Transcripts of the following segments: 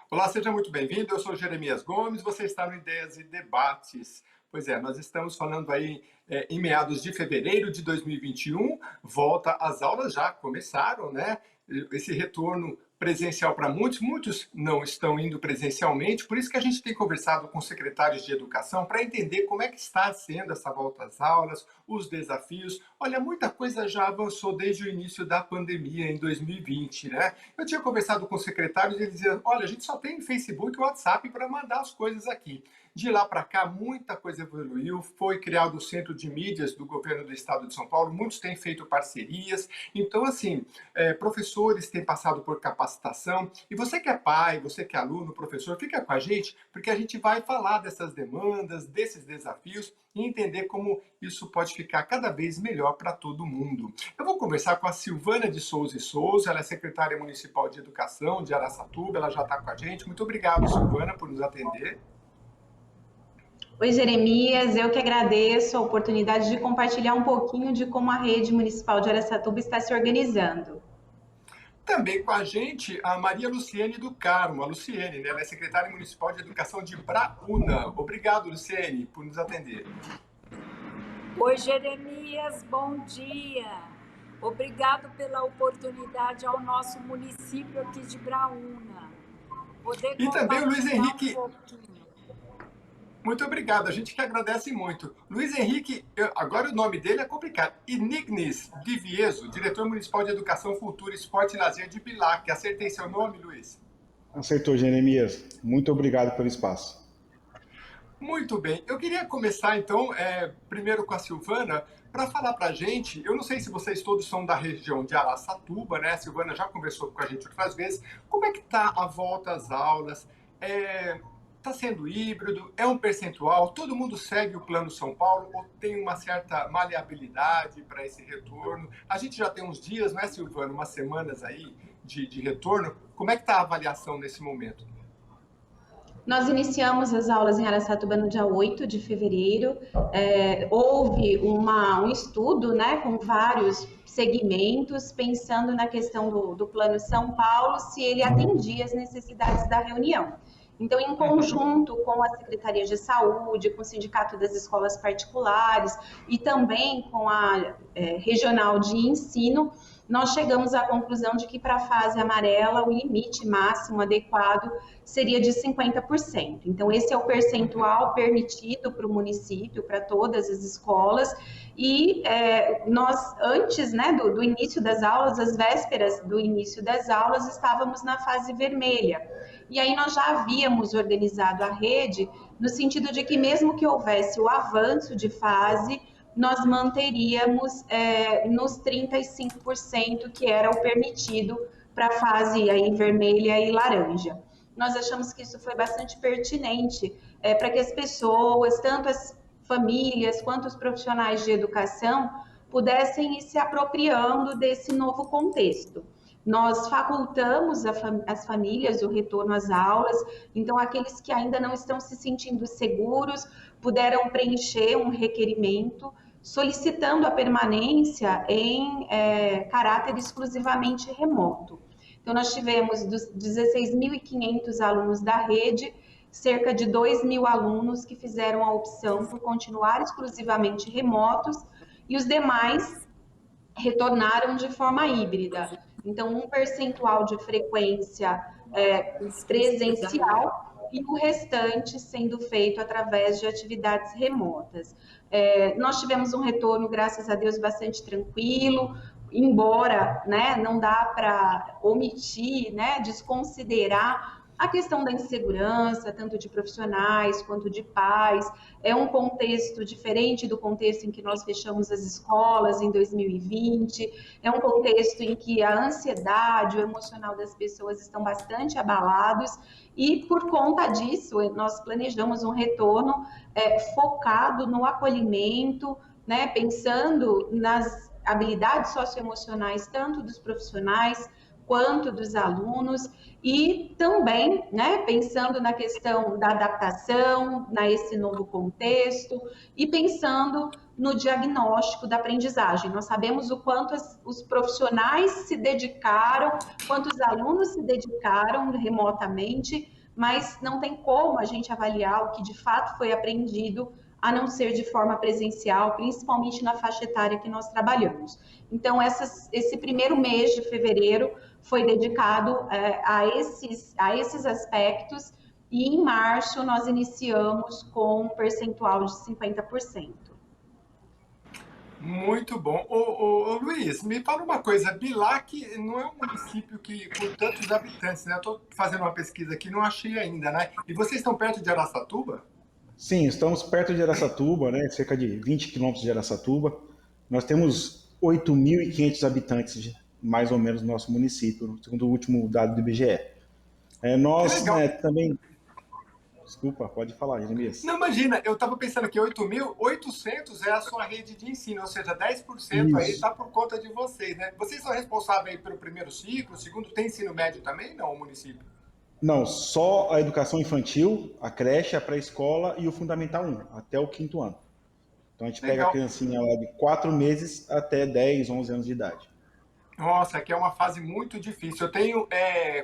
Olá, seja muito bem-vindo. Eu sou Jeremias Gomes, você está no Ideias e Debates. Pois é, nós estamos falando aí em meados de fevereiro de 2021, volta às aulas, já começaram, né? Esse retorno presencial para muitos, muitos não estão indo presencialmente, por isso que a gente tem conversado com secretários de educação para entender como é que está sendo essa volta às aulas, os desafios. Olha, muita coisa já avançou desde o início da pandemia em 2020, né? Eu tinha conversado com secretários e eles diziam, olha, a gente só tem Facebook e WhatsApp para mandar as coisas aqui. De lá para cá, muita coisa evoluiu, foi criado o Centro de Mídias do Governo do Estado de São Paulo, muitos têm feito parcerias, então, assim, professores têm passado por capacitação, e você que é pai, você que é aluno, professor, fica com a gente, porque a gente vai falar dessas demandas, desses desafios, e entender como isso pode ficar cada vez melhor para todo mundo. Eu vou conversar com a Silvana de Souza e Souza, ela é secretária municipal de educação de Araçatuba, ela já está com a gente. Muito obrigado, Silvana, por nos atender. Oi, Jeremias, eu que agradeço a oportunidade de compartilhar um pouquinho de como a rede municipal de Araçatuba está se organizando. Também com a gente a Maria Luciene do Carmo, a Luciene, né? Ela é secretária municipal de educação de Braúna. Obrigado, Luciene, por nos atender. Oi, Jeremias, bom dia. Obrigado pela oportunidade ao nosso município aqui de Braúna. E também o Luiz Henrique. Um pouquinho. Muito obrigado, a gente que agradece muito. Luiz Henrique, agora o nome dele é complicado. Inignis de Vieso, diretor municipal de Educação, Cultura, Esporte e Lazer de Bilac. Acertei seu nome, Luiz? Acertou, Jeremias. Muito obrigado pelo espaço. Muito bem. Eu queria começar, então, primeiro com a Silvana, para falar para a gente, eu não sei se vocês todos são da região de Araçatuba, né? A Silvana já conversou com a gente outras vezes. Como é que está a volta às aulas? Está sendo híbrido? É um percentual? Todo mundo segue o Plano São Paulo ou tem uma certa maleabilidade para esse retorno? A gente já tem uns dias, não é, Silvana? Umas semanas aí de retorno. Como é que está a avaliação nesse momento? Nós iniciamos as aulas em Araçatuba no dia 8 de fevereiro. Houve um estudo, né, com vários segmentos, pensando na questão do Plano São Paulo, se ele atendia as necessidades da reunião. Então, em conjunto com a Secretaria de Saúde, com o Sindicato das Escolas Particulares e também com a Regional de Ensino, nós chegamos à conclusão de que para a fase amarela o limite máximo adequado seria de 50%. Então, esse é o percentual permitido para o município, para todas as escolas, e nós, antes, né, do início das aulas, às vésperas do início das aulas, estávamos na fase vermelha. E aí nós já havíamos organizado a rede no sentido de que mesmo que houvesse o avanço de fase, nós manteríamos nos 35%, que era o permitido para a fase aí, vermelha e laranja. Nós achamos que isso foi bastante pertinente para que as pessoas, tanto as famílias quanto os profissionais de educação, pudessem ir se apropriando desse novo contexto. Nós facultamos as famílias o retorno às aulas, então aqueles que ainda não estão se sentindo seguros puderam preencher um requerimento solicitando a permanência em caráter exclusivamente remoto. Então, nós tivemos dos 16.500 alunos da rede, cerca de 2.000 alunos que fizeram a opção por continuar exclusivamente remotos, e os demais retornaram de forma híbrida. Então, um percentual de frequência presencial e o restante sendo feito através de atividades remotas. Nós tivemos um retorno, graças a Deus, bastante tranquilo, embora, né, não dá para omitir, né, desconsiderar a questão da insegurança, tanto de profissionais quanto de pais. É um contexto diferente do contexto em que nós fechamos as escolas em 2020, é um contexto em que a ansiedade, o emocional das pessoas estão bastante abalados, e por conta disso, nós planejamos um retorno focado no acolhimento, né, pensando nas habilidades socioemocionais, tanto dos profissionais quanto dos alunos, e também, né, pensando na questão da adaptação, nesse novo contexto, e pensando no diagnóstico da aprendizagem. Nós sabemos o quanto os profissionais se dedicaram, quanto os alunos se dedicaram remotamente mas não tem como a gente avaliar o que de fato foi aprendido, a não ser de forma presencial, principalmente na faixa etária que nós trabalhamos. Então, esse primeiro mês de fevereiro foi dedicado a esses aspectos, e em março nós iniciamos com um percentual de 50%. Muito bom. Ô, Luiz, me fala uma coisa. Bilac não é um município que com tantos habitantes, né? Eu estou fazendo uma pesquisa aqui, não achei ainda, né? E vocês estão perto de Araçatuba? Sim, estamos perto de Araçatuba, né? Cerca de 20 quilômetros de Araçatuba. Nós temos 8.500 habitantes, mais ou menos, no nosso município, segundo o último dado do IBGE. Que Nós, legal. né, também... Desculpa, pode falar, Jeremias. Não, imagina, eu estava pensando que 8.800 é a sua rede de ensino, ou seja, 10% aí Isso. está por conta de vocês, né? Vocês são responsáveis aí pelo primeiro ciclo, o segundo tem ensino médio também, não, o município? Não, só a educação infantil, a creche, a pré-escola e o Fundamental 1, até o 5º ano. Então a gente pega a Legal. criancinha lá de 4 meses até 10, 11 anos de idade. Nossa, aqui é uma fase muito difícil. Eu tenho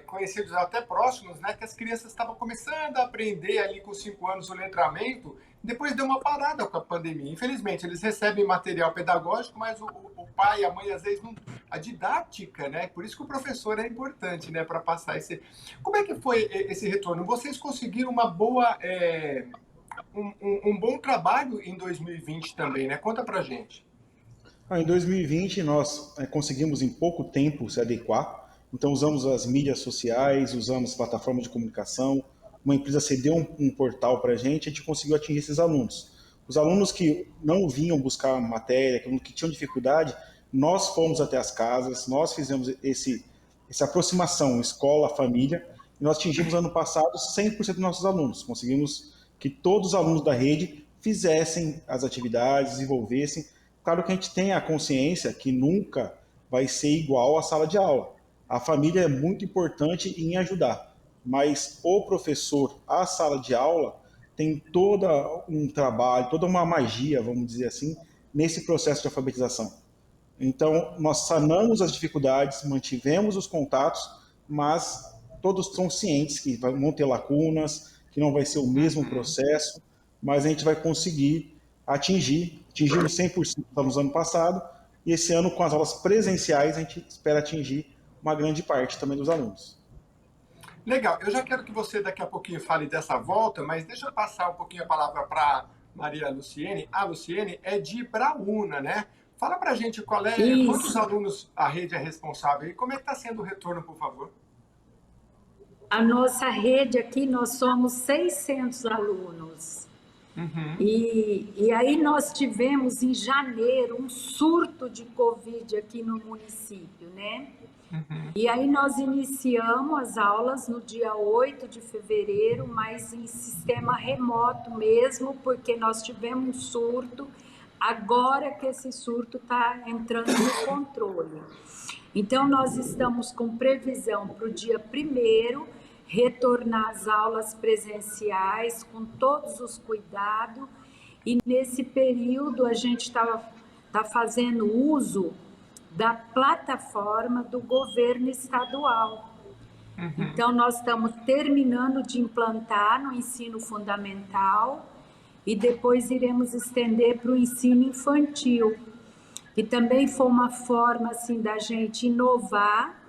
conhecidos até próximos, né, que as crianças estavam começando a aprender ali com 5 anos o letramento, depois deu uma parada com a pandemia. Infelizmente, eles recebem material pedagógico, mas o pai e a mãe, às vezes, não... A didática, né? Por isso que o professor é importante, né, para passar esse... Como é que foi esse retorno? Vocês conseguiram uma boa... um bom trabalho em 2020 também, né? Conta pra gente. Em 2020, nós conseguimos em pouco tempo se adequar. Então, usamos as mídias sociais, usamos plataformas de comunicação. Uma empresa cedeu um portal para a gente conseguiu atingir esses alunos. Os alunos que não vinham buscar matéria, que tinham dificuldade, nós fomos até as casas, nós fizemos essa aproximação escola-família, e nós atingimos ano passado 100% dos nossos alunos. Conseguimos que todos os alunos da rede fizessem as atividades, desenvolvessem. Claro que a gente tem a consciência que nunca vai ser igual à sala de aula. A família é muito importante em ajudar, mas o professor, a sala de aula, tem todo um trabalho, toda uma magia, vamos dizer assim, nesse processo de alfabetização. Então, nós sanamos as dificuldades, mantivemos os contatos, mas todos são cientes que vão ter lacunas, que não vai ser o mesmo processo, mas a gente vai conseguir atingimos 100% no ano passado, e esse ano, com as aulas presenciais, a gente espera atingir uma grande parte também dos alunos. Legal, eu já quero que você daqui a pouquinho fale dessa volta, mas deixa eu passar um pouquinho a palavra para Maria Luciene. A Luciene é de Braúna, né? Fala pra gente quantos Isso. alunos a rede é responsável e como é que está sendo o retorno, por favor? A nossa rede aqui, nós somos 600 alunos. E aí nós tivemos em janeiro um surto de Covid aqui no município, né? E aí nós iniciamos as aulas no dia 8 de fevereiro, mas em sistema remoto mesmo, porque nós tivemos um surto, agora que esse surto está entrando no controle. Então, nós estamos com previsão para o dia 1º retornar às aulas presenciais com todos os cuidados, e nesse período a gente tá fazendo uso da plataforma do governo estadual. Então, nós estamos terminando de implantar no ensino fundamental e depois iremos estender para o ensino infantil. E também foi uma forma assim da gente inovar,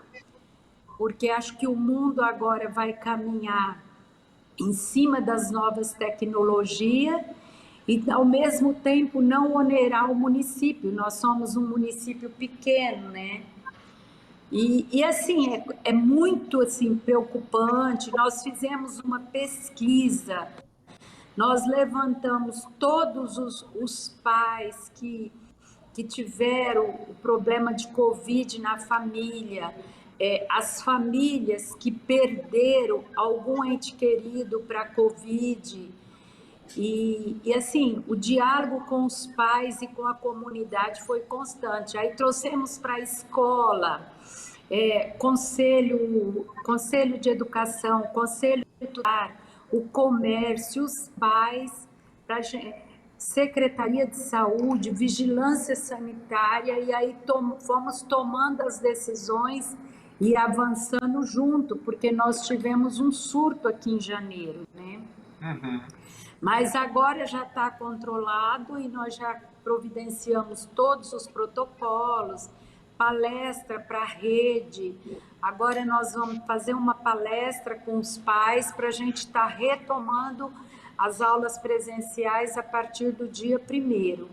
porque acho que o mundo agora vai caminhar em cima das novas tecnologias e, ao mesmo tempo, não onerar o município. Nós somos um município pequeno, né? E assim, é muito assim, preocupante. Nós fizemos uma pesquisa, nós levantamos todos os pais que tiveram o problema de Covid na família, as famílias que perderam algum ente querido para a Covid. E assim, o diálogo com os pais e com a comunidade foi constante. Aí trouxemos para a escola, conselho de educação, conselho tutelar, o comércio, os pais, para Secretaria de Saúde, Vigilância Sanitária, e aí fomos tomando as decisões e avançando junto, porque nós tivemos um surto aqui em janeiro, né? Uhum. Mas agora já está controlado e nós já providenciamos todos os protocolos, palestra para a rede. Agora nós vamos fazer uma palestra com os pais para a gente estar retomando as aulas presenciais a partir do dia 1º.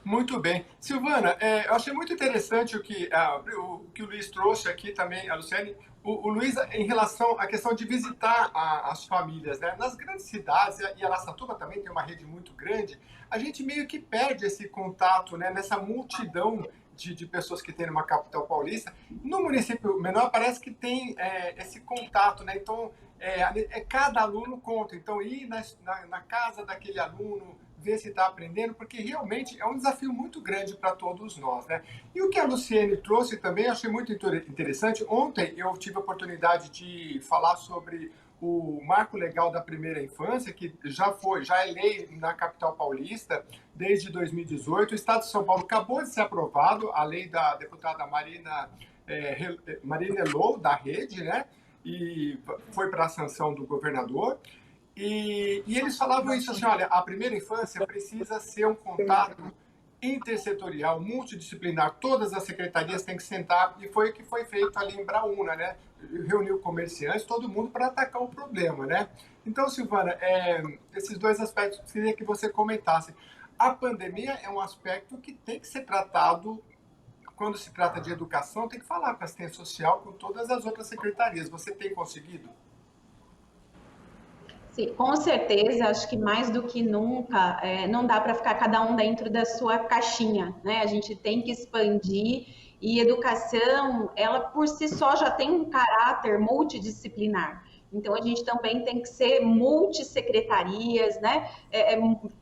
Muito bem. Silvana, eu achei muito interessante o que o Luiz trouxe aqui também, a Luciane. O Luiz, em relação à questão de visitar as famílias, né? Nas grandes cidades, e Araçatuba também tem uma rede muito grande, a gente meio que perde esse contato, né? Nessa multidão de pessoas que tem numa capital paulista. No município menor parece que tem esse contato, né? Então, cada aluno conta. Então, ir na casa daquele aluno, ver se está aprendendo, porque realmente é um desafio muito grande para todos nós, né? E o que a Luciene trouxe também, eu achei muito interessante. Ontem eu tive a oportunidade de falar sobre o marco legal da primeira infância, que já é lei na capital paulista desde 2018. O Estado de São Paulo acabou de ser aprovado, a lei da deputada Marina Elô, da Rede, né? E foi para a sanção do governador. E eles falavam isso assim, olha, a primeira infância precisa ser um contato intersetorial, multidisciplinar, todas as secretarias têm que sentar, e foi o que foi feito ali em Braúna, né? Reuniu comerciantes, todo mundo para atacar o problema, né? Então, Silvana, esses dois aspectos eu queria que você comentasse. A pandemia é um aspecto que tem que ser tratado, quando se trata de educação, tem que falar com a assistência social, com todas as outras secretarias. Você tem conseguido? Sim, com certeza, acho que mais do que nunca, não dá para ficar cada um dentro da sua caixinha, né? A gente tem que expandir e educação, ela por si só já tem um caráter multidisciplinar. Então, a gente também tem que ser multissecretarias, né?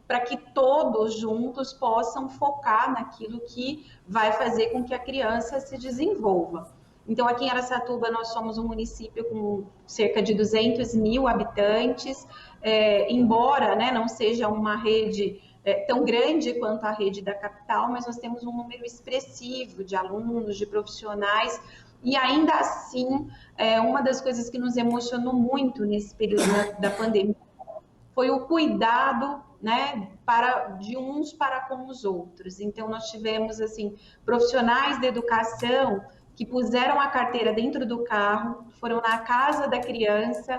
Para que todos juntos possam focar naquilo que vai fazer com que a criança se desenvolva. Então, aqui em Araçatuba, nós somos um município com cerca de 200 mil habitantes, embora, né, não seja uma rede tão grande quanto a rede da capital, mas nós temos um número expressivo de alunos, de profissionais, e ainda assim, uma das coisas que nos emocionou muito nesse período da pandemia foi o cuidado, né, de uns para com os outros. Então, nós tivemos, assim, profissionais da educação que puseram a carteira dentro do carro, foram na casa da criança,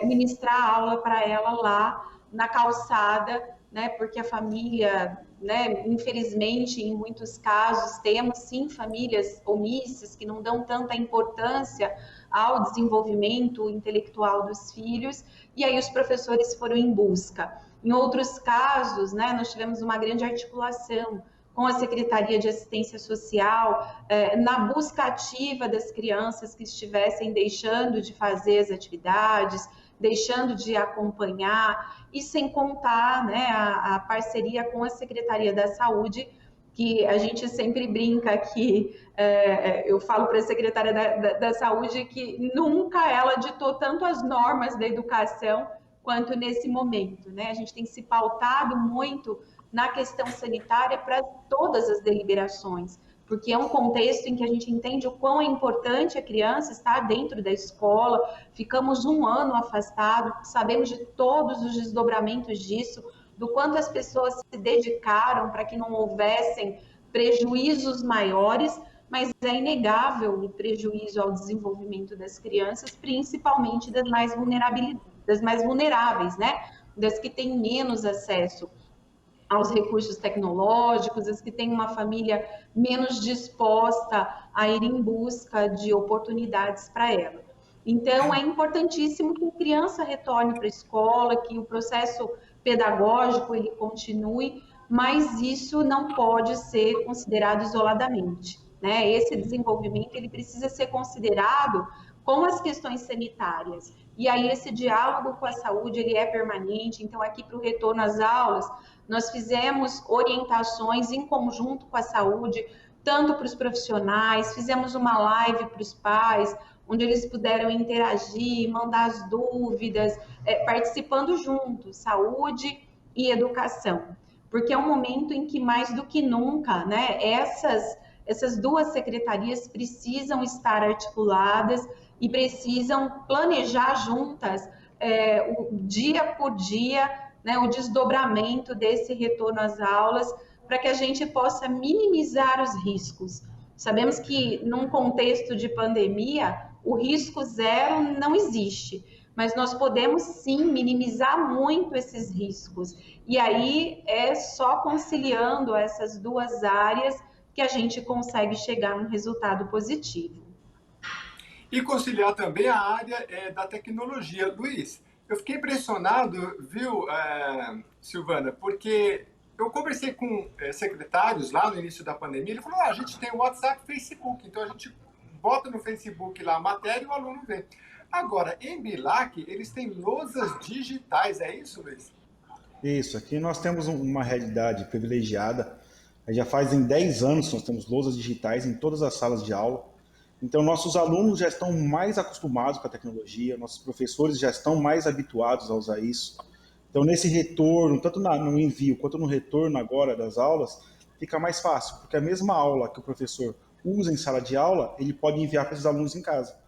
ministrar aula para ela lá na calçada, né, porque a família, né, infelizmente, em muitos casos, temos sim famílias omissas que não dão tanta importância ao desenvolvimento intelectual dos filhos, e aí os professores foram em busca. Em outros casos, né, nós tivemos uma grande articulação com a Secretaria de Assistência Social, na busca ativa das crianças que estivessem deixando de fazer as atividades, deixando de acompanhar, e sem contar, né, a parceria com a Secretaria da Saúde, que a gente sempre brinca que eu falo para a Secretaria da Saúde que nunca ela ditou tanto as normas da educação quanto nesse momento, né? A gente tem se pautado muito na questão sanitária para todas as deliberações, porque é um contexto em que a gente entende o quão é importante a criança estar dentro da escola. Ficamos um ano afastados, sabemos de todos os desdobramentos disso, do quanto as pessoas se dedicaram para que não houvessem prejuízos maiores, mas é inegável o prejuízo ao desenvolvimento das crianças, principalmente das mais vulneráveis, né? Das que têm menos acesso aos recursos tecnológicos, as que têm uma família menos disposta a ir em busca de oportunidades para ela. Então, é importantíssimo que a criança retorne para a escola, que o processo pedagógico ele continue, mas isso não pode ser considerado isoladamente, né? Esse desenvolvimento ele precisa ser considerado com as questões sanitárias. E aí esse diálogo com a saúde ele é permanente. Então, aqui para o retorno às aulas, nós fizemos orientações em conjunto com a saúde, tanto para os profissionais, fizemos uma live para os pais, onde eles puderam interagir, mandar as dúvidas, participando juntos, saúde e educação. Porque é um momento em que, mais do que nunca, né, essas duas secretarias precisam estar articuladas e precisam planejar juntas o dia por dia, né, o desdobramento desse retorno às aulas, para que a gente possa minimizar os riscos. Sabemos que num contexto de pandemia, o risco zero não existe, mas nós podemos sim minimizar muito esses riscos. E aí é só conciliando essas duas áreas que a gente consegue chegar num resultado positivo. E conciliar também a área da tecnologia. Luiz, eu fiquei impressionado, viu, Silvana, porque eu conversei com secretários lá no início da pandemia, ele falou, a gente tem o WhatsApp e Facebook, então a gente bota no Facebook lá a matéria e o aluno vê. Agora, em Bilac, eles têm lousas digitais, é isso, Luiz? Isso, aqui nós temos uma realidade privilegiada. Já fazem 10 anos que nós temos lousas digitais em todas as salas de aula. Então, nossos alunos já estão mais acostumados com a tecnologia, nossos professores já estão mais habituados a usar isso. Então, nesse retorno, tanto no envio quanto no retorno agora das aulas, fica mais fácil, porque a mesma aula que o professor usa em sala de aula, ele pode enviar para os alunos em casa.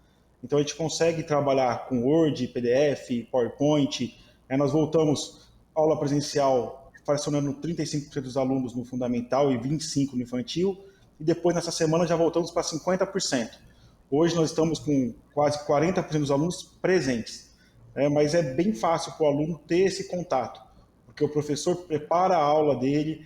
Então, a gente consegue trabalhar com Word, PDF, PowerPoint. Nós voltamos à aula presencial, fracionando 35% dos alunos no fundamental e 25% no infantil. E depois, nessa semana, já voltamos para 50%. Hoje, nós estamos com quase 40% dos alunos presentes. Mas é bem fácil para o aluno ter esse contato, porque o professor prepara a aula dele,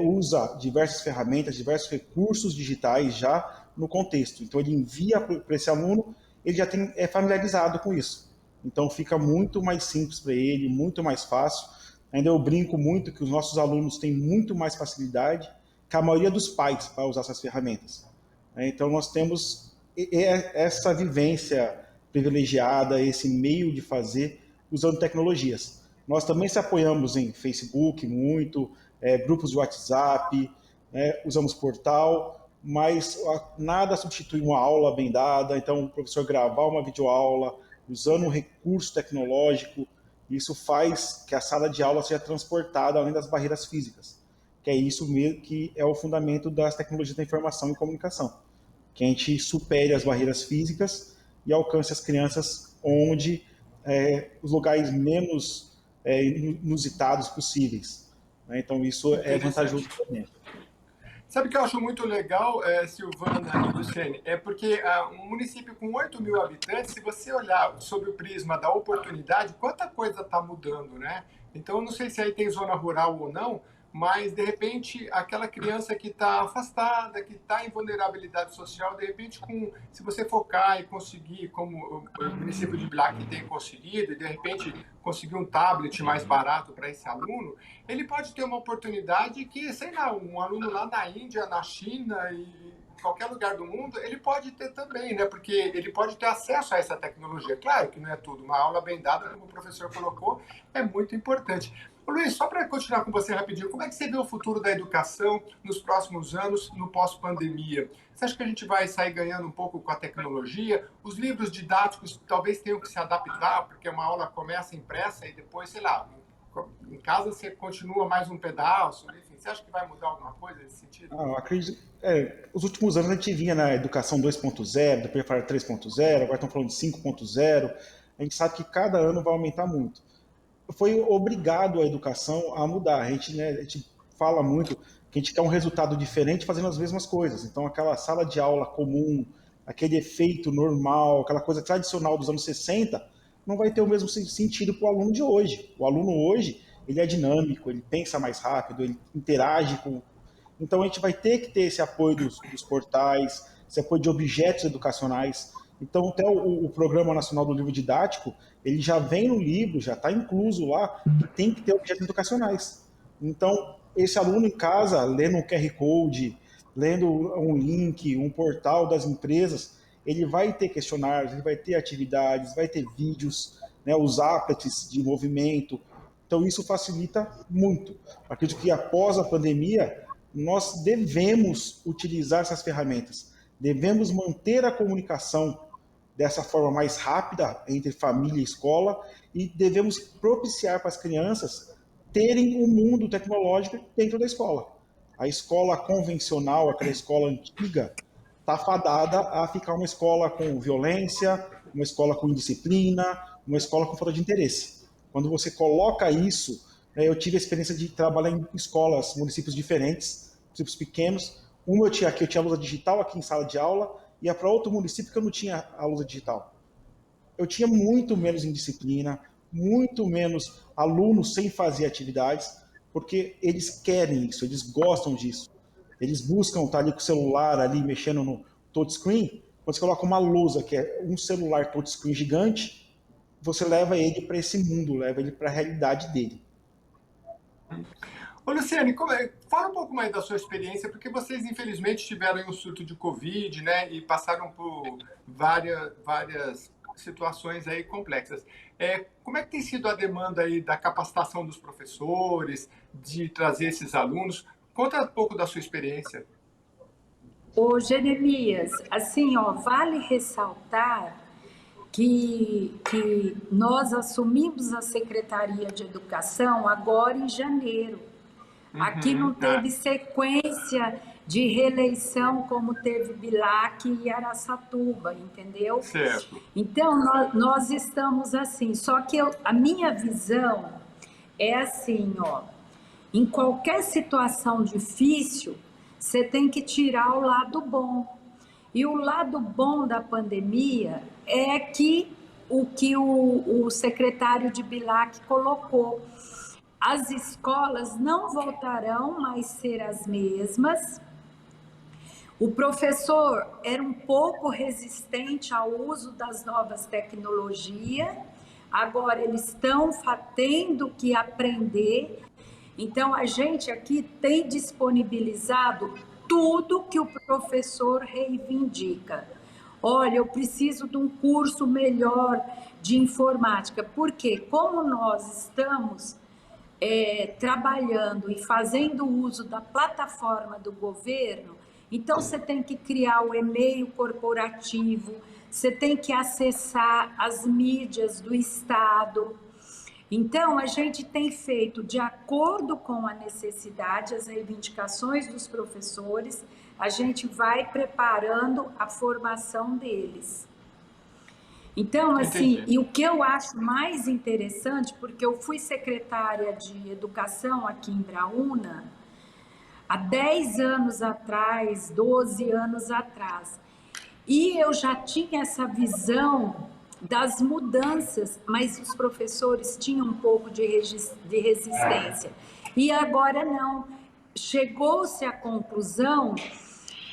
usa diversas ferramentas, diversos recursos digitais já no contexto. Então, ele envia para esse aluno, ele já é familiarizado com isso. Então, fica muito mais simples para ele, muito mais fácil. Ainda eu brinco muito que os nossos alunos têm muito mais facilidade que a maioria dos pais para usar essas ferramentas. Então, nós temos essa vivência privilegiada, esse meio de fazer usando tecnologias. Nós também se apoiamos em Facebook muito, grupos de WhatsApp, usamos portal, mas nada substitui uma aula bem dada. Então, o professor gravar uma videoaula usando um recurso tecnológico, isso faz que a sala de aula seja transportada além das barreiras físicas, que é isso mesmo que é o fundamento das tecnologias da informação e comunicação, que a gente supere as barreiras físicas e alcance as crianças onde os lugares menos inusitados possíveis. Então, isso é vantajoso também. Sabe o que eu acho muito legal, Silvana e Luciene? É porque um município com 8 mil habitantes, se você olhar sob o prisma da oportunidade, quanta coisa está mudando, né? Então, eu não sei se aí tem zona rural ou não, mas, de repente, aquela criança que está afastada, que está em vulnerabilidade social, de repente, se você focar e conseguir, como o município de Bilac tem conseguido, e, de repente, conseguir um tablet mais barato para esse aluno, ele pode ter uma oportunidade que, sei lá, um aluno lá na Índia, na China e em qualquer lugar do mundo, ele pode ter também, né? Porque ele pode ter acesso a essa tecnologia. Claro que não é tudo. Uma aula bem dada, como o professor colocou, é muito importante. Luiz, só para continuar com você rapidinho, como é que você vê o futuro da educação nos próximos anos, no pós-pandemia? Você acha que a gente vai sair ganhando um pouco com a tecnologia? Os livros didáticos talvez tenham que se adaptar, porque uma aula começa impressa e depois, sei lá, em casa você continua mais um pedaço, enfim, você acha que vai mudar alguma coisa nesse sentido? Eu acredito. Os últimos anos a gente vinha na educação 2.0, depois falaram 3.0, agora estão falando de 5.0. A gente sabe que cada ano vai aumentar muito. Foi obrigado a educação a mudar. A gente fala muito que a gente quer um resultado diferente fazendo as mesmas coisas. Então, aquela sala de aula comum, aquele efeito normal, aquela coisa tradicional dos anos 60, não vai ter o mesmo sentido para o aluno de hoje. O aluno hoje, ele é dinâmico, ele pensa mais rápido, ele interage com... Então, a gente vai ter que ter esse apoio dos portais, esse apoio de objetos educacionais. Então, até o Programa Nacional do Livro Didático, ele já vem no livro, já está incluso lá, que tem que ter objetos educacionais. Então, esse aluno em casa, lendo um QR Code, lendo um link, um portal das empresas, ele vai ter questionários, ele vai ter atividades, vai ter vídeos, né, os applets de movimento. Então, isso facilita muito. Acredito que após a pandemia, nós devemos utilizar essas ferramentas, devemos manter a comunicação dessa forma mais rápida entre família e escola e devemos propiciar para as crianças terem um mundo tecnológico dentro da escola. A escola convencional, aquela escola antiga, está fadada a ficar uma escola com violência, uma escola com indisciplina, uma escola com falta de interesse. Quando você coloca isso, eu tive a experiência de trabalhar em escolas, municípios diferentes, municípios pequenos. Uma eu tinha lousa digital aqui em sala de aula, e ia para outro município que eu não tinha a lousa digital. Eu tinha muito menos indisciplina, muito menos alunos sem fazer atividades, porque eles querem isso, eles gostam disso. Eles buscam estar ali com o celular, ali mexendo no touchscreen. Quando você coloca uma lousa, que é um celular touchscreen gigante, você leva ele para esse mundo, leva ele para a realidade dele. Ô, Luciane, fala um pouco mais da sua experiência, porque vocês, infelizmente, tiveram um surto de Covid, né, e passaram por várias situações aí complexas. Como é que tem sido a demanda aí da capacitação dos professores, de trazer esses alunos? Conta um pouco da sua experiência. Ô, Jeremias, assim, ó, vale ressaltar que nós assumimos a Secretaria de Educação agora em janeiro. Aqui não teve sequência de reeleição como teve Bilac e Araçatuba, entendeu? Certo. Então, nós estamos assim, só que a minha visão é assim, ó, em qualquer situação difícil, você tem que tirar o lado bom. E o lado bom da pandemia é que o secretário de Bilac colocou. As escolas não voltarão mais ser as mesmas. O professor era um pouco resistente ao uso das novas tecnologias, agora eles estão tendo que aprender. Então, a gente aqui tem disponibilizado tudo que o professor reivindica. Olha, eu preciso de um curso melhor de informática, porque como nós estamos trabalhando e fazendo uso da plataforma do governo, então você tem que criar o e-mail corporativo, você tem que acessar as mídias do Estado. Então, a gente tem feito de acordo com a necessidade, as reivindicações dos professores, a gente vai preparando a formação deles. Então, assim, Entendi. e o que eu acho mais interessante, porque eu fui secretária de Educação aqui em Braúna há 10 anos atrás, 12 anos atrás, e eu já tinha essa visão das mudanças, mas os professores tinham um pouco de resistência. E agora não. Chegou-se à conclusão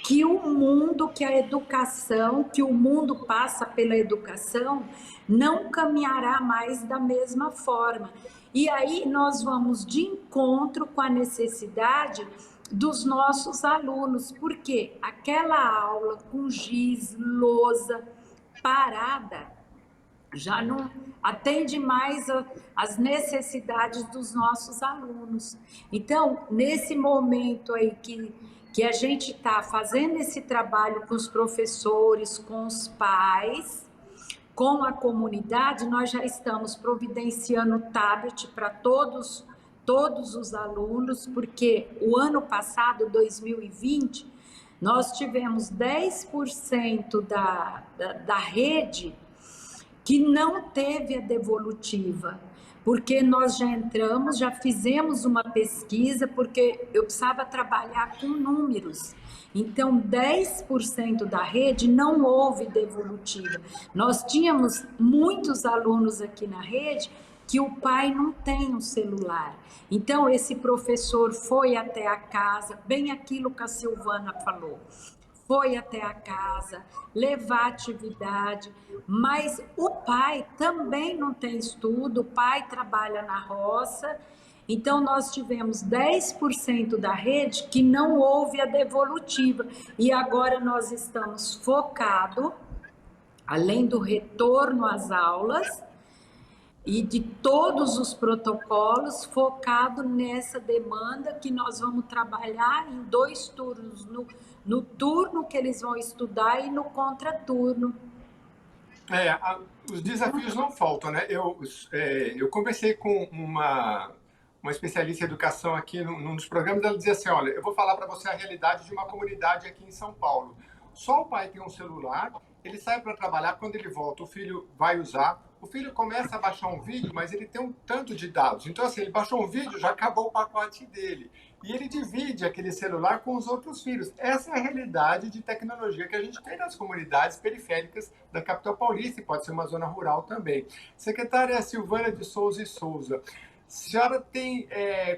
que o mundo, que a educação, que o mundo passa pela educação, não caminhará mais da mesma forma. E aí nós vamos de encontro com a necessidade dos nossos alunos, porque aquela aula com giz, lousa, parada, já não atende mais as necessidades dos nossos alunos. Então, nesse momento aí que a gente está fazendo esse trabalho com os professores, com os pais, com a comunidade, nós já estamos providenciando tablet para todos os alunos, porque o ano passado, 2020, nós tivemos 10% da rede que não teve a devolutiva, porque nós já entramos, já fizemos uma pesquisa, porque eu precisava trabalhar com números. Então, 10% da rede não houve devolutiva. Nós tínhamos muitos alunos aqui na rede que o pai não tem um celular. Então, esse professor foi até a casa, bem aquilo que a Silvana falou, foi até a casa, levar atividade, mas o pai também não tem estudo, o pai trabalha na roça, então nós tivemos 10% da rede que não houve a devolutiva, e agora nós estamos focados, além do retorno às aulas, e de todos os protocolos, focado nessa demanda que nós vamos trabalhar em 2 turnos, no turno que eles vão estudar e no contraturno. Os desafios não faltam, né? Eu conversei com uma uma especialista em educação aqui num dos programas, ela dizia assim, olha, eu vou falar para você a realidade de uma comunidade aqui em São Paulo. Só o pai tem um celular, ele sai para trabalhar, quando ele volta, o filho vai usar, o filho começa a baixar um vídeo, mas ele tem um tanto de dados. Então, assim, ele baixou um vídeo, já acabou o pacote dele. E ele divide aquele celular com os outros filhos. Essa é a realidade de tecnologia que a gente tem nas comunidades periféricas da capital paulista, e pode ser uma zona rural também. Secretária Silvânia de Souza e Souza, senhora tem,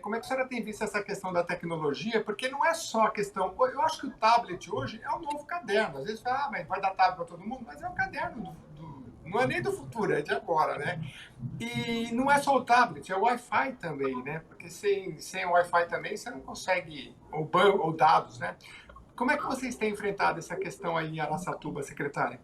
como é que a senhora tem visto essa questão da tecnologia? Porque não é só a questão... Eu acho que o tablet hoje é um novo caderno. Às vezes fala, mas vai dar tablet para todo mundo, mas é um caderno não é nem do futuro, é de agora, né? E não é só o tablet, é o Wi-Fi também, né? Porque sem o Wi-Fi também você não consegue, ou dados, né? Como é que vocês têm enfrentado essa questão aí em Araçatuba, secretária?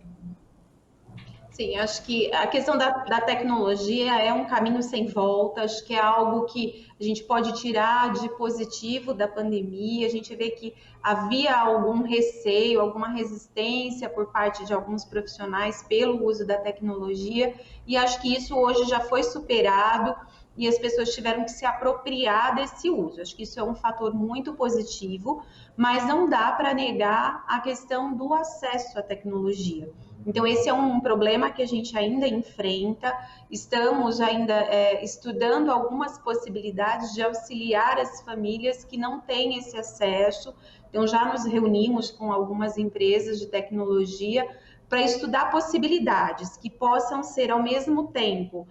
Sim, acho que a questão da tecnologia é um caminho sem volta, acho que é algo que a gente pode tirar de positivo da pandemia. A gente vê que havia algum receio, alguma resistência por parte de alguns profissionais pelo uso da tecnologia, e acho que isso hoje já foi superado e as pessoas tiveram que se apropriar desse uso. Acho que isso é um fator muito positivo, mas não dá para negar a questão do acesso à tecnologia. Então, esse é um problema que a gente ainda enfrenta. Estamos ainda estudando algumas possibilidades de auxiliar as famílias que não têm esse acesso. Então, já nos reunimos com algumas empresas de tecnologia para estudar possibilidades que possam ser, ao mesmo tempo,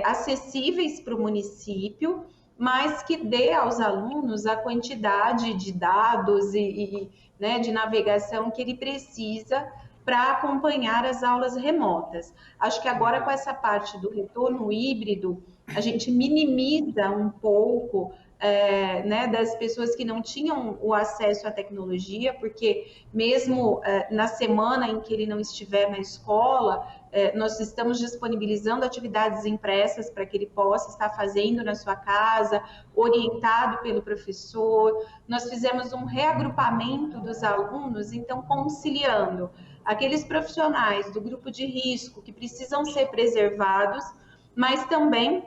acessíveis para o município, mas que dê aos alunos a quantidade de dados né, de navegação que ele precisa para acompanhar as aulas remotas. Acho que agora, com essa parte do retorno híbrido, a gente minimiza um pouco né, das pessoas que não tinham o acesso à tecnologia, porque mesmo na semana em que ele não estiver na escola, nós estamos disponibilizando atividades impressas para que ele possa estar fazendo na sua casa, orientado pelo professor. Nós fizemos um reagrupamento dos alunos, então conciliando aqueles profissionais do grupo de risco que precisam ser preservados, mas também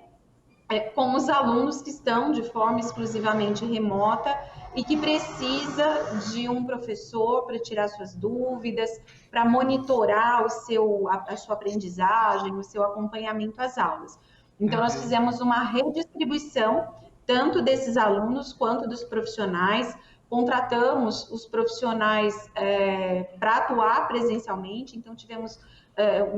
com os alunos que estão de forma exclusivamente remota e que precisa de um professor para tirar suas dúvidas, para monitorar a sua aprendizagem, o seu acompanhamento às aulas. Então, nós fizemos uma redistribuição, tanto desses alunos quanto dos profissionais. Contratamos os profissionais para atuar presencialmente, então tivemos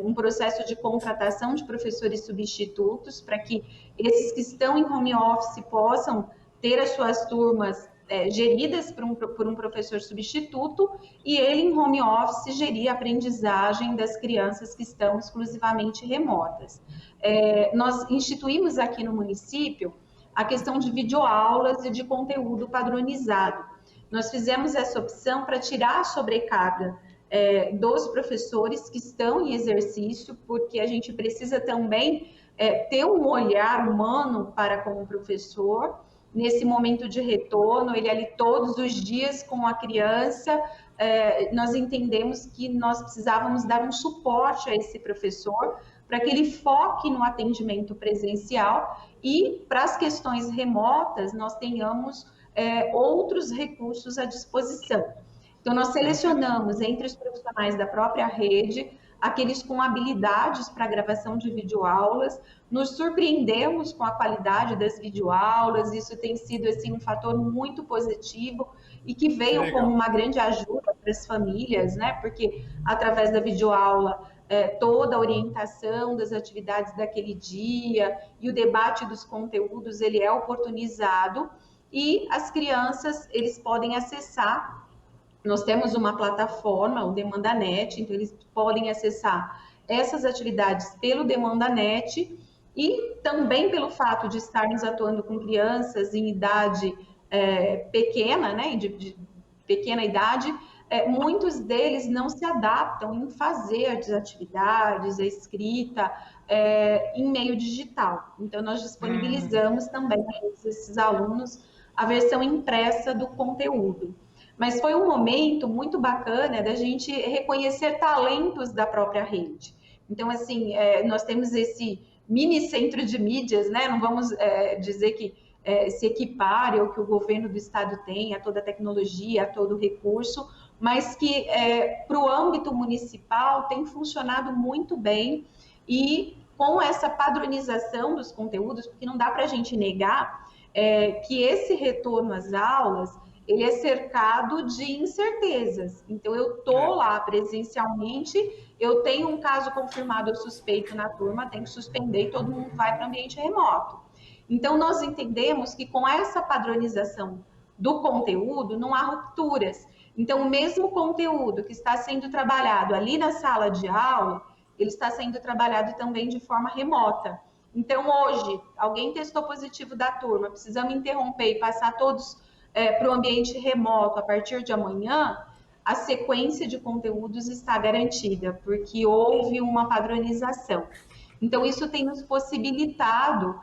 um processo de contratação de professores substitutos para que esses que estão em home office possam ter as suas turmas geridas por um professor substituto, e ele em home office gerir a aprendizagem das crianças que estão exclusivamente remotas. Nós instituímos aqui no município a questão de videoaulas e de conteúdo padronizado. Nós fizemos essa opção para tirar a sobrecarga dos professores que estão em exercício, porque a gente precisa também ter um olhar humano para com o professor, nesse momento de retorno, ele ali todos os dias com a criança, nós entendemos que nós precisávamos dar um suporte a esse professor, para que ele foque no atendimento presencial e, para as questões remotas, nós tenhamos outros recursos à disposição. Então, nós selecionamos entre os profissionais da própria rede aqueles com habilidades para gravação de videoaulas, nos surpreendemos com a qualidade das videoaulas, isso tem sido assim, um fator muito positivo e que veio como uma grande ajuda para as famílias, né? Porque através da videoaula, toda a orientação das atividades daquele dia e o debate dos conteúdos, ele é oportunizado e as crianças, eles podem acessar. Nós temos uma plataforma, o DemandaNet, então eles podem acessar essas atividades pelo DemandaNet e também pelo fato de estarmos atuando com crianças em idade pequena, né, de pequena idade, muitos deles não se adaptam em fazer as atividades, a escrita em meio digital. Então, nós disponibilizamos também para esses alunos a versão impressa do conteúdo. Mas foi um momento muito bacana da gente reconhecer talentos da própria rede. Então, assim, nós temos esse mini centro de mídias, né? Não vamos dizer que se equipare ao que o governo do estado tem, a toda a tecnologia, a todo o recurso, mas que para o âmbito municipal tem funcionado muito bem e com essa padronização dos conteúdos, porque não dá para a gente negar que esse retorno às aulas ele é cercado de incertezas. Então, eu estou lá presencialmente, eu tenho um caso confirmado ou suspeito na turma, tenho que suspender e todo mundo vai para o ambiente remoto. Então, nós entendemos que com essa padronização do conteúdo, não há rupturas. Então, o mesmo conteúdo que está sendo trabalhado ali na sala de aula, ele está sendo trabalhado também de forma remota. Então, hoje, alguém testou positivo da turma, precisamos interromper e passar todos para o ambiente remoto a partir de amanhã, a sequência de conteúdos está garantida, porque houve uma padronização. Então, isso tem nos possibilitado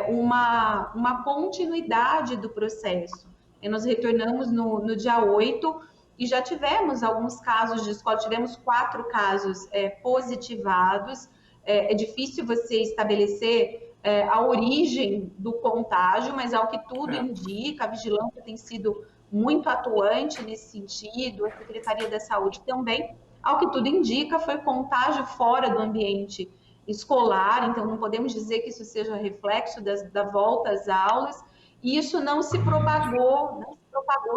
uma continuidade do processo. E nós retornamos no dia 8 e já tivemos alguns casos de escola, tivemos 4 casos positivados. É difícil você estabelecer a origem do contágio, mas ao que tudo indica, a vigilância tem sido muito atuante nesse sentido, a Secretaria da Saúde também, ao que tudo indica, foi contágio fora do ambiente escolar, então não podemos dizer que isso seja reflexo da volta às aulas, e isso não se propagou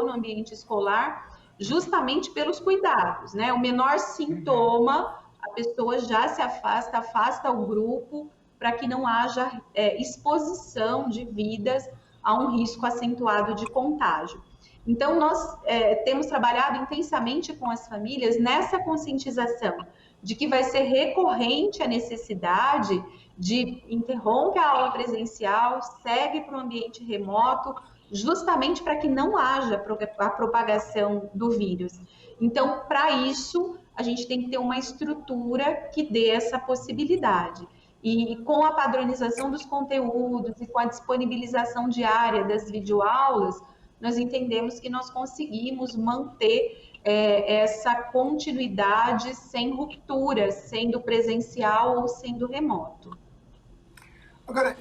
no ambiente escolar, justamente pelos cuidados, né? O menor sintoma, a pessoa já se afasta o grupo, para que não haja exposição de vidas a um risco acentuado de contágio. Então, nós temos trabalhado intensamente com as famílias nessa conscientização de que vai ser recorrente a necessidade de interromper a aula presencial, segue para o ambiente remoto, justamente para que não haja a propagação do vírus. Então, para isso, a gente tem que ter uma estrutura que dê essa possibilidade. E com a padronização dos conteúdos e com a disponibilização diária das videoaulas, nós entendemos que nós conseguimos manter essa continuidade sem rupturas, sendo presencial ou sendo remoto. Agora,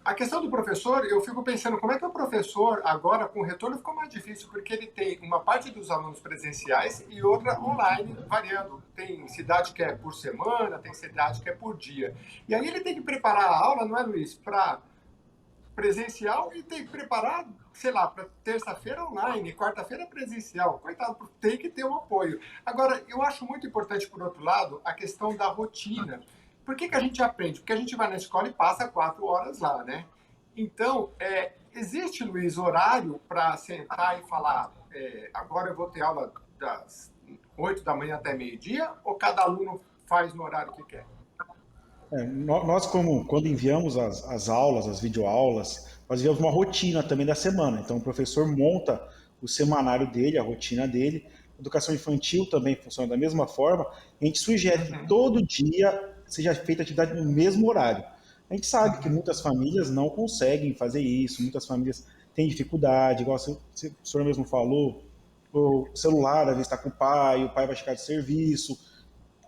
a questão do professor, eu fico pensando como é que o professor, agora com o retorno, ficou mais difícil, porque ele tem uma parte dos alunos presenciais e outra online, variando. Tem cidade que é por semana, tem cidade que é por dia. E aí ele tem que preparar a aula, não é, Luiz, para presencial e tem que preparar, sei lá, para terça-feira online, quarta-feira presencial. Coitado, tem que ter um apoio. Agora, eu acho muito importante, por outro lado, a questão da rotina. Por que a gente aprende? Porque a gente vai na escola e passa 4 horas lá, né? Então, existe, Luiz, horário para sentar e falar, agora eu vou ter aula das 8 da manhã até meio-dia, ou cada aluno faz no horário que quer? Nós, quando enviamos as aulas, as videoaulas, nós enviamos uma rotina também da semana. Então, o professor monta o semanário dele, a rotina dele. Educação infantil também funciona da mesma forma. A gente sugere que todo dia seja feita atividade no mesmo horário. A gente sabe que muitas famílias não conseguem fazer isso, muitas famílias têm dificuldade, igual o senhor mesmo falou, o celular às vezes está com o pai vai chegar de serviço,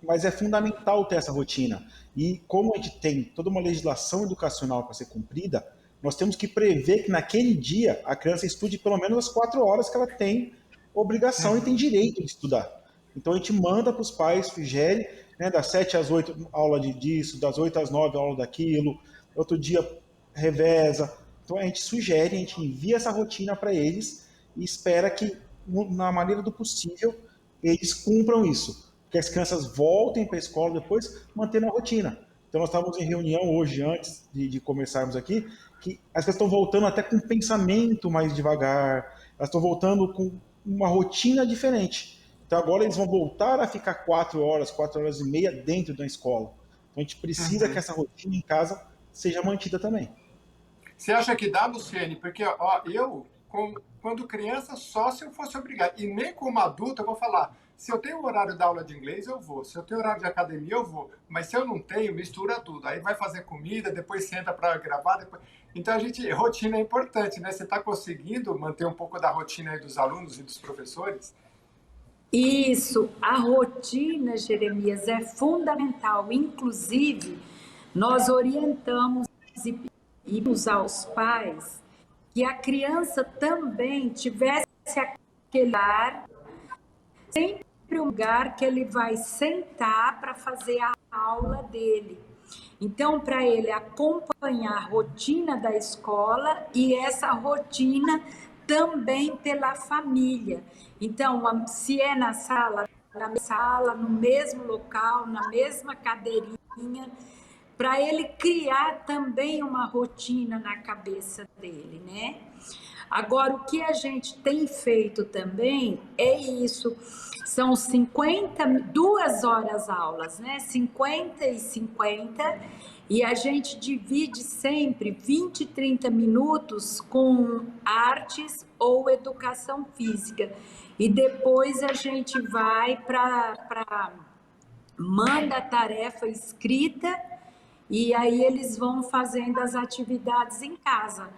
mas é fundamental ter essa rotina. E como a gente tem toda uma legislação educacional para ser cumprida, nós temos que prever que naquele dia a criança estude pelo menos as 4 horas que ela tem obrigação e tem direito de estudar. Então a gente manda para os pais, sugere, né, das 7 às 8 aula disso, das 8 às 9 aula daquilo, outro dia reveza. Então a gente sugere, a gente envia essa rotina para eles e espera que, na maneira do possível, eles cumpram isso. Que as crianças voltem para a escola depois, mantendo a rotina. Então nós estávamos em reunião hoje, antes de começarmos aqui, que as crianças estão voltando até com um pensamento mais devagar, elas estão voltando com uma rotina diferente. Então agora eles vão voltar a ficar 4 horas e meia dentro da escola. Então a gente precisa que essa rotina em casa seja mantida também. Você acha que dá, Luciene? Porque quando criança, só se eu fosse obrigado. E nem como adulto eu vou falar, se eu tenho horário da aula de inglês, eu vou. Se eu tenho horário de academia, eu vou. Mas se eu não tenho, mistura tudo. Aí vai fazer comida, depois senta para gravar. Depois... Então, rotina é importante, né? Você está conseguindo manter um pouco da rotina aí dos alunos e dos professores? Isso, a rotina, Jeremias, é fundamental. Inclusive, nós orientamos e e aos pais que a criança também tivesse aquele lugar, sempre um lugar que ele vai sentar para fazer a aula dele. Então, para ele acompanhar a rotina da escola e essa rotina também pela família. Então, se é na sala, no mesmo local, na mesma cadeirinha, para ele criar também uma rotina na cabeça dele, né? Agora, o que a gente tem feito também é isso, são 2 horas aulas, né? 50 e 50, e a gente divide sempre 20, 30 minutos com artes ou educação física. E depois a gente vai para manda a tarefa escrita e aí eles vão fazendo as atividades em casa.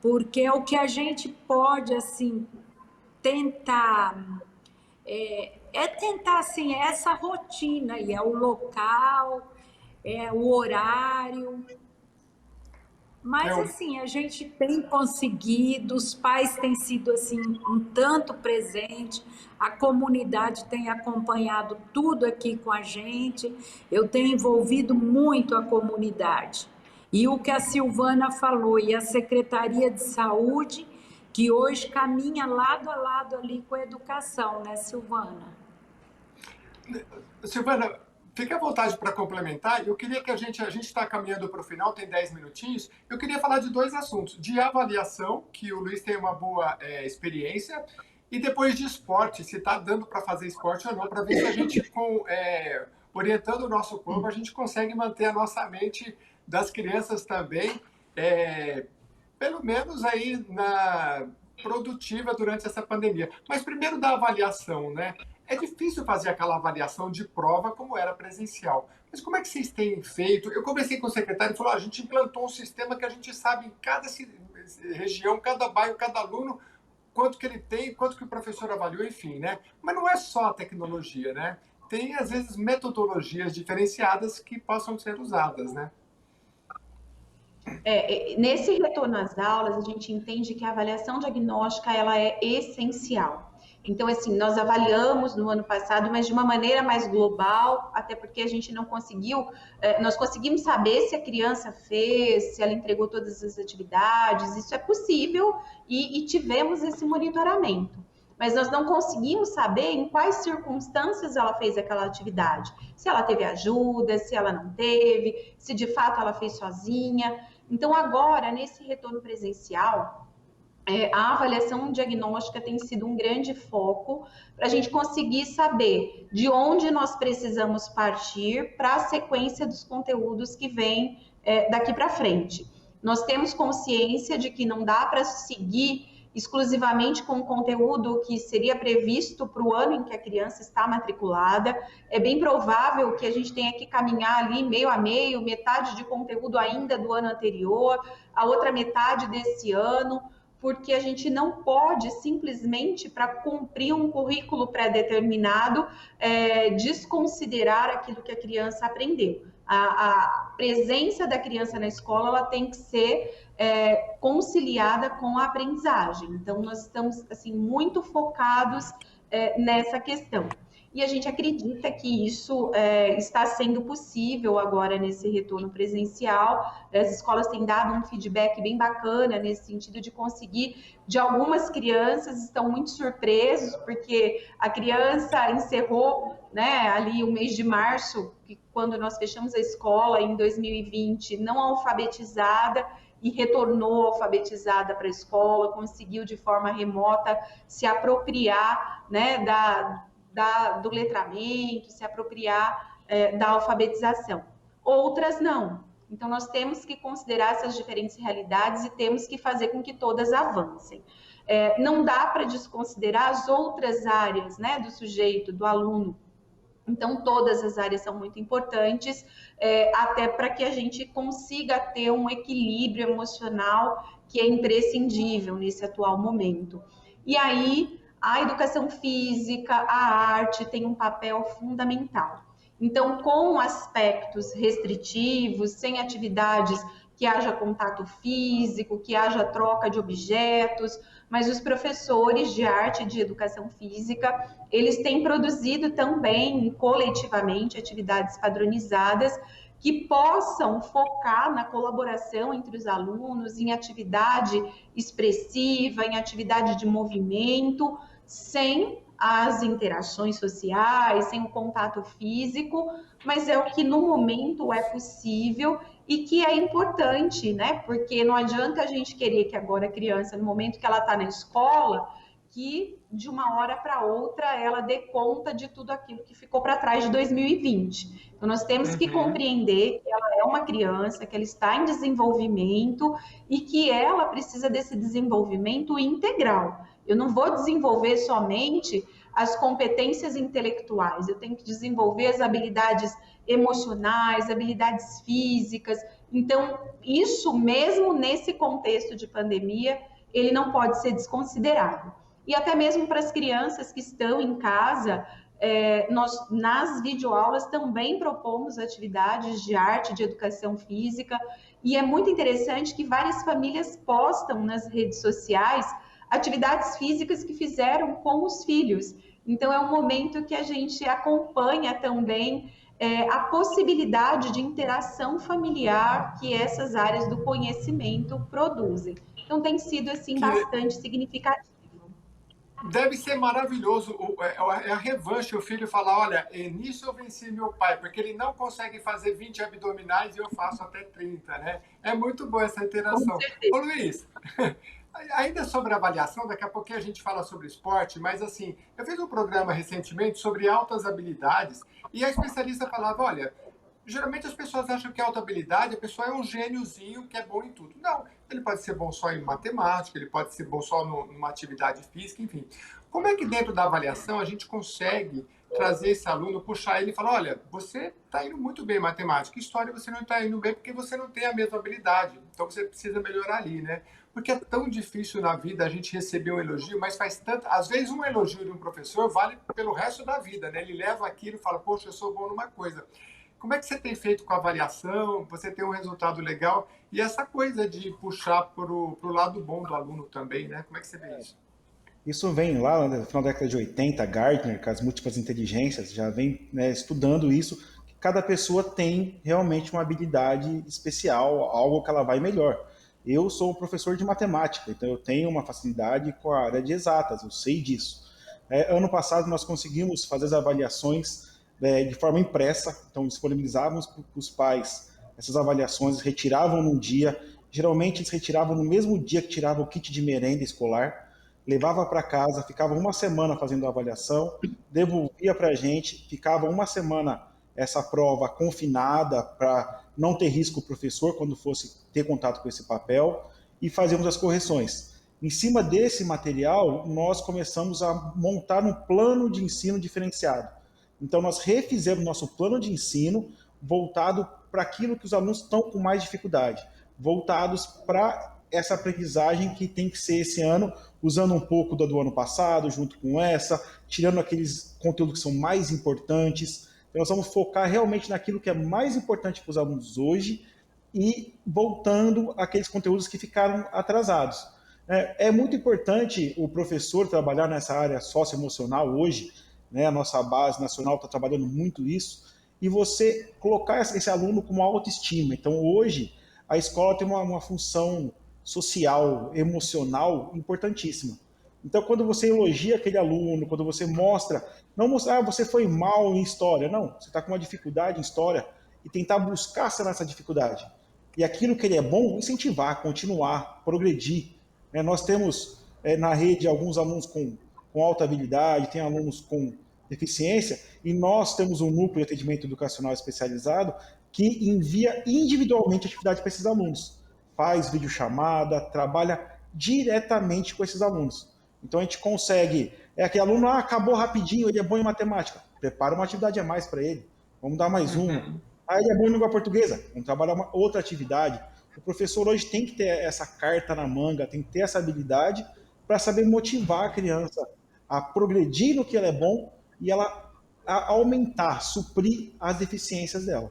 Porque é o que a gente pode, assim, tentar, tentar, assim, essa rotina, e é o local, é o horário, mas, assim, a gente tem conseguido, os pais têm sido, assim, um tanto presente, a comunidade tem acompanhado tudo aqui com a gente, eu tenho envolvido muito a comunidade. E o que a Silvana falou, e a Secretaria de Saúde, que hoje caminha lado a lado ali com a educação, né, Silvana? Silvana, fique à vontade para complementar. Eu queria que a gente está caminhando para o final, tem 10 minutinhos. Eu queria falar de 2 assuntos. De avaliação, que o Luiz tem uma boa experiência, e depois de esporte, se está dando para fazer esporte ou não, para ver se a gente, orientando o nosso corpo, a gente consegue manter a nossa mente das crianças também, pelo menos aí produtiva durante essa pandemia. Mas primeiro da avaliação, né? É difícil fazer aquela avaliação de prova como era presencial. Mas como é que vocês têm feito? Eu conversei com o secretário e falou, a gente implantou um sistema que a gente sabe em cada região, cada bairro, cada aluno, quanto que ele tem, quanto que o professor avaliou, enfim, né? Mas não é só a tecnologia, né? Tem, às vezes, metodologias diferenciadas que possam ser usadas, né? Nesse retorno às aulas, a gente entende que a avaliação diagnóstica ela é essencial. Então, assim, nós avaliamos no ano passado, mas de uma maneira mais global, até porque a gente não conseguiu, nós conseguimos saber se a criança fez, se ela entregou todas as atividades, isso é possível, e tivemos esse monitoramento. Mas nós não conseguimos saber em quais circunstâncias ela fez aquela atividade. Se ela teve ajuda, se ela não teve, se de fato ela fez sozinha. Então, agora, nesse retorno presencial, a avaliação diagnóstica tem sido um grande foco para a gente conseguir saber de onde nós precisamos partir para a sequência dos conteúdos que vem daqui para frente. Nós temos consciência de que não dá para seguir exclusivamente com o conteúdo que seria previsto para o ano em que a criança está matriculada. É bem provável que a gente tenha que caminhar ali meio a meio, metade de conteúdo ainda do ano anterior, a outra metade desse ano, porque a gente não pode simplesmente, para cumprir um currículo pré-determinado, desconsiderar aquilo que a criança aprendeu. A presença da criança na escola ela tem que ser conciliada com a aprendizagem. Então, nós estamos assim, muito focados nessa questão. E a gente acredita que isso está sendo possível agora nesse retorno presencial. As escolas têm dado um feedback bem bacana nesse sentido de conseguir, de algumas crianças estão muito surpresos, porque a criança encerrou, né, ali o mês de março, quando nós fechamos a escola em 2020, não alfabetizada, e retornou alfabetizada para a escola, conseguiu de forma remota se apropriar, né, do letramento, se apropriar da alfabetização. Outras não. Então, nós temos que considerar essas diferentes realidades e temos que fazer com que todas avancem. Não dá para desconsiderar as outras áreas, né, do sujeito, do aluno. Então, todas as áreas são muito importantes, até para que a gente consiga ter um equilíbrio emocional que é imprescindível nesse atual momento. E aí, a educação física, a arte tem um papel fundamental. Então, com aspectos restritivos, sem atividades que haja contato físico, que haja troca de objetos, mas os professores de arte e de educação física, eles têm produzido também coletivamente atividades padronizadas que possam focar na colaboração entre os alunos, em atividade expressiva, em atividade de movimento, sem as interações sociais, sem o contato físico, mas é o que no momento é possível e que é importante, né? Porque não adianta a gente querer que agora a criança, no momento que ela está na escola, que de uma hora para outra ela dê conta de tudo aquilo que ficou para trás de 2020. Então nós temos que compreender que ela é uma criança, que ela está em desenvolvimento e que ela precisa desse desenvolvimento integral. Eu não vou desenvolver somente as competências intelectuais, eu tenho que desenvolver as habilidades emocionais, habilidades físicas. Então, isso mesmo nesse contexto de pandemia, ele não pode ser desconsiderado. E até mesmo para as crianças que estão em casa, nós nas videoaulas também propomos atividades de arte, de educação física, e é muito interessante que várias famílias postam nas redes sociais atividades físicas que fizeram com os filhos. Então, é um momento que a gente acompanha também a possibilidade de interação familiar que essas áreas do conhecimento produzem. Então, tem sido, assim, bastante significativo. Deve ser maravilhoso, é a revanche, o filho falar, olha, nisso eu venci meu pai, porque ele não consegue fazer 20 abdominais e eu faço até 30, né? É muito boa essa interação. Ô Luiz, ainda sobre avaliação, daqui a pouquinho a gente fala sobre esporte, mas assim, eu fiz um programa recentemente sobre altas habilidades e a especialista falava, olha, geralmente as pessoas acham que a alta habilidade, a pessoa é um gêniozinho que é bom em tudo. Não, ele pode ser bom só em matemática, ele pode ser bom só numa atividade física, enfim. Como é que dentro da avaliação a gente consegue trazer esse aluno, puxar ele e falar, olha, você está indo muito bem em matemática, história você não está indo bem porque você não tem a mesma habilidade, então você precisa melhorar ali, né? Porque é tão difícil na vida a gente receber um elogio, mas faz tanto... Às vezes um elogio de um professor vale pelo resto da vida, né? Ele leva aquilo e fala, poxa, eu sou bom numa coisa. Como é que você tem feito com a avaliação? Você tem um resultado legal? E essa coisa de puxar para o lado bom do aluno também, né? Como é que você vê isso? Isso vem lá no final da década de 80, Gartner, com as múltiplas inteligências, já vem, né, estudando isso, que cada pessoa tem realmente uma habilidade especial, algo que ela vai melhor. Eu sou professor de matemática, então eu tenho uma facilidade com a área de exatas, eu sei disso. Ano passado nós conseguimos fazer as avaliações de forma impressa, então disponibilizávamos para os pais essas avaliações, eles retiravam num dia, geralmente eles retiravam no mesmo dia que tiravam o kit de merenda escolar, levava para casa, ficava uma semana fazendo a avaliação, devolvia para a gente, ficava uma semana essa prova confinada para não ter risco o professor quando fosse ter contato com esse papel e fazíamos as correções. Em cima desse material, nós começamos a montar um plano de ensino diferenciado. Então, nós refizemos nosso plano de ensino voltado para aquilo que os alunos estão com mais dificuldade, voltados para essa aprendizagem que tem que ser esse ano, usando um pouco do ano passado, junto com essa, tirando aqueles conteúdos que são mais importantes. Então, nós vamos focar realmente naquilo que é mais importante para os alunos hoje e voltando àqueles conteúdos que ficaram atrasados. É muito importante o professor trabalhar nessa área socioemocional hoje, né? A nossa base nacional está trabalhando muito isso, e você colocar esse aluno com uma autoestima. Então, hoje, a escola tem uma função social, emocional importantíssima. Então, quando você elogia aquele aluno, quando você mostra, não mostrar, você foi mal em história, não, você está com uma dificuldade em história e tentar buscar sanar essa dificuldade. E aquilo que ele é bom, incentivar, continuar, progredir. Nós temos na rede alguns alunos com alta habilidade, tem alunos com deficiência, e nós temos um núcleo de atendimento educacional especializado que envia individualmente atividade para esses alunos. Faz videochamada, trabalha diretamente com esses alunos. Então a gente consegue, aquele aluno, acabou rapidinho, ele é bom em matemática, prepara uma atividade a mais para ele, vamos dar mais uma. Ele é bom em língua portuguesa, vamos trabalhar uma outra atividade. O professor hoje tem que ter essa carta na manga, tem que ter essa habilidade para saber motivar a criança a progredir no que ela é bom e ela a aumentar, suprir as deficiências dela.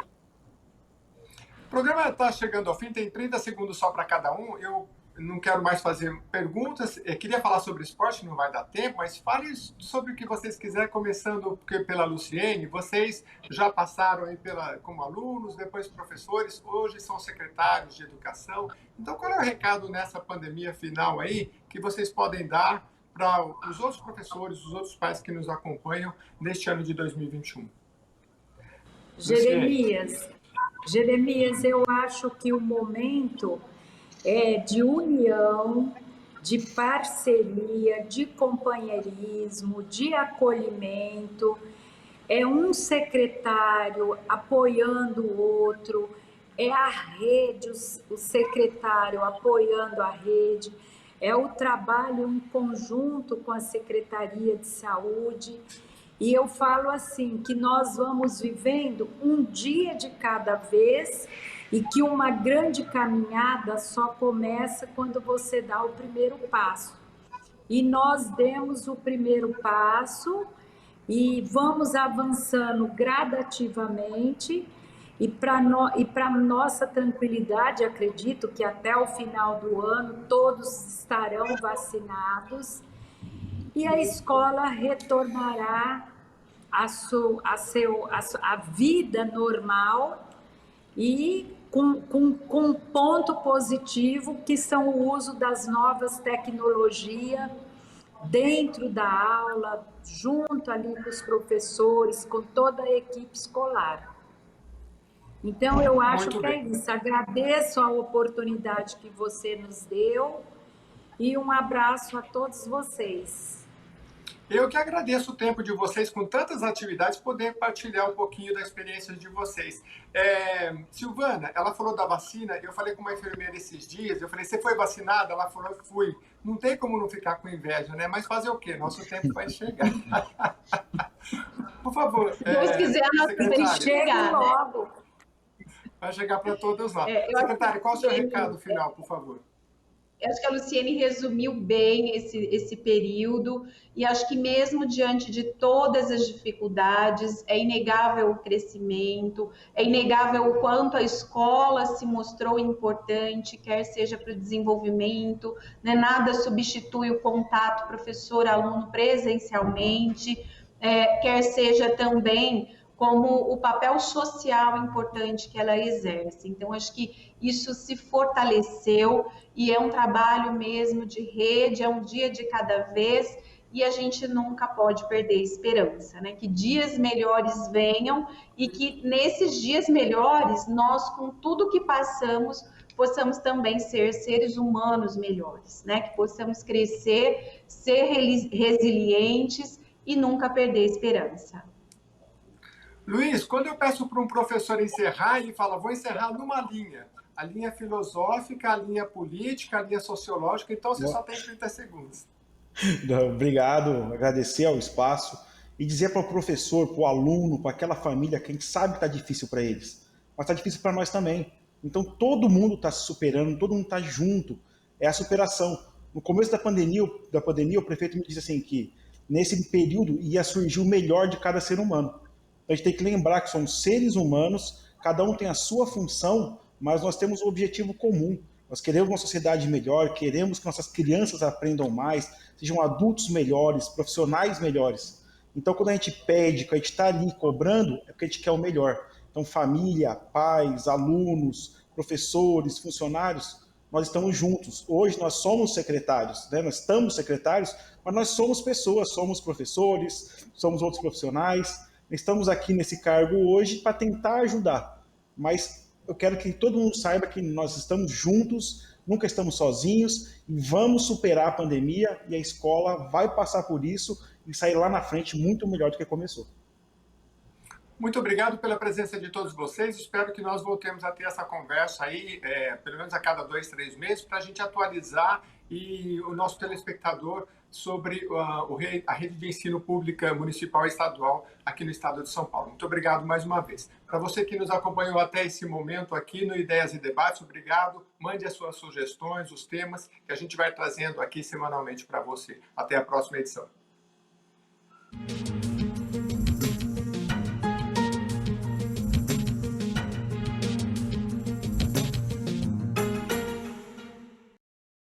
O programa está chegando ao fim, tem 30 segundos só para cada um. Eu não quero mais fazer perguntas. Eu queria falar sobre esporte, não vai dar tempo, mas fale sobre o que vocês quiserem, começando pela Luciene. Vocês já passaram aí como alunos, depois professores, hoje são secretários de educação. Então, qual é o recado nessa pandemia final aí que vocês podem dar para os outros professores, os outros pais que nos acompanham neste ano de 2021? Jeremias, eu acho que o momento é de união, de parceria, de companheirismo, de acolhimento. É um secretário apoiando o outro, é a rede, o secretário apoiando a rede, é o trabalho em conjunto com a Secretaria de Saúde. E eu falo assim, que nós vamos vivendo um dia de cada vez e que uma grande caminhada só começa quando você dá o primeiro passo. E nós demos o primeiro passo e vamos avançando gradativamente e para nossa tranquilidade, acredito que até o final do ano todos estarão vacinados e a escola retornará a vida normal e com um ponto positivo que são o uso das novas tecnologias dentro da aula, junto ali com os professores, com toda a equipe escolar. Então, eu acho que é isso. Agradeço a oportunidade que você nos deu e um abraço a todos vocês. Eu que agradeço o tempo de vocês com tantas atividades, poder partilhar um pouquinho da experiência de vocês. Silvana, ela falou da vacina, eu falei com uma enfermeira esses dias, eu falei, você foi vacinada? Ela falou, fui. Não tem como não ficar com inveja, né? Mas fazer o quê? Nosso tempo vai chegar. Por favor. Se Deus quiser, nós vamos chegar logo. Vai chegar para todos nós. Secretária, qual é o seu recado final, por favor? Eu acho que a Luciene resumiu bem esse período e acho que mesmo diante de todas as dificuldades, é inegável o crescimento, é inegável o quanto a escola se mostrou importante, quer seja para o desenvolvimento, né? Nada substitui o contato professor-aluno presencialmente, quer seja também como o papel social importante que ela exerce. Então, acho que isso se fortaleceu e é um trabalho mesmo de rede, é um dia de cada vez e a gente nunca pode perder a esperança, né? Que dias melhores venham e que nesses dias melhores, nós, com tudo que passamos, possamos também ser seres humanos melhores, né? Que possamos crescer, ser resilientes e nunca perder a esperança. Luiz, quando eu peço para um professor encerrar, ele fala, vou encerrar numa linha. A linha filosófica, a linha política, a linha sociológica, então você só tem 30 segundos. Obrigado, agradecer ao espaço e dizer para o professor, para o aluno, para aquela família que a gente sabe que está difícil para eles, mas está difícil para nós também. Então todo mundo está se superando, todo mundo está junto, é a superação. No começo da pandemia, o prefeito me disse assim que nesse período ia surgir o melhor de cada ser humano. A gente tem que lembrar que somos seres humanos, cada um tem a sua função, mas nós temos um objetivo comum. Nós queremos uma sociedade melhor, queremos que nossas crianças aprendam mais, sejam adultos melhores, profissionais melhores. Então, quando a gente pede, quando a gente está ali cobrando, é porque a gente quer o melhor. Então, família, pais, alunos, professores, funcionários, nós estamos juntos. Hoje nós somos secretários, né? Nós estamos secretários, mas nós somos pessoas, somos professores, somos outros profissionais. Estamos aqui nesse cargo hoje para tentar ajudar, mas eu quero que todo mundo saiba que nós estamos juntos, nunca estamos sozinhos e vamos superar a pandemia e a escola vai passar por isso e sair lá na frente muito melhor do que começou. Muito obrigado pela presença de todos vocês. Espero que nós voltemos a ter essa conversa aí, pelo menos a cada 2, 3 meses, para a gente atualizar e o nosso telespectador sobre a rede de ensino pública municipal e estadual aqui no estado de São Paulo. Muito obrigado mais uma vez. Para você que nos acompanhou até esse momento aqui no Ideias e Debates, obrigado. Mande as suas sugestões, os temas que a gente vai trazendo aqui semanalmente para você. Até a próxima edição.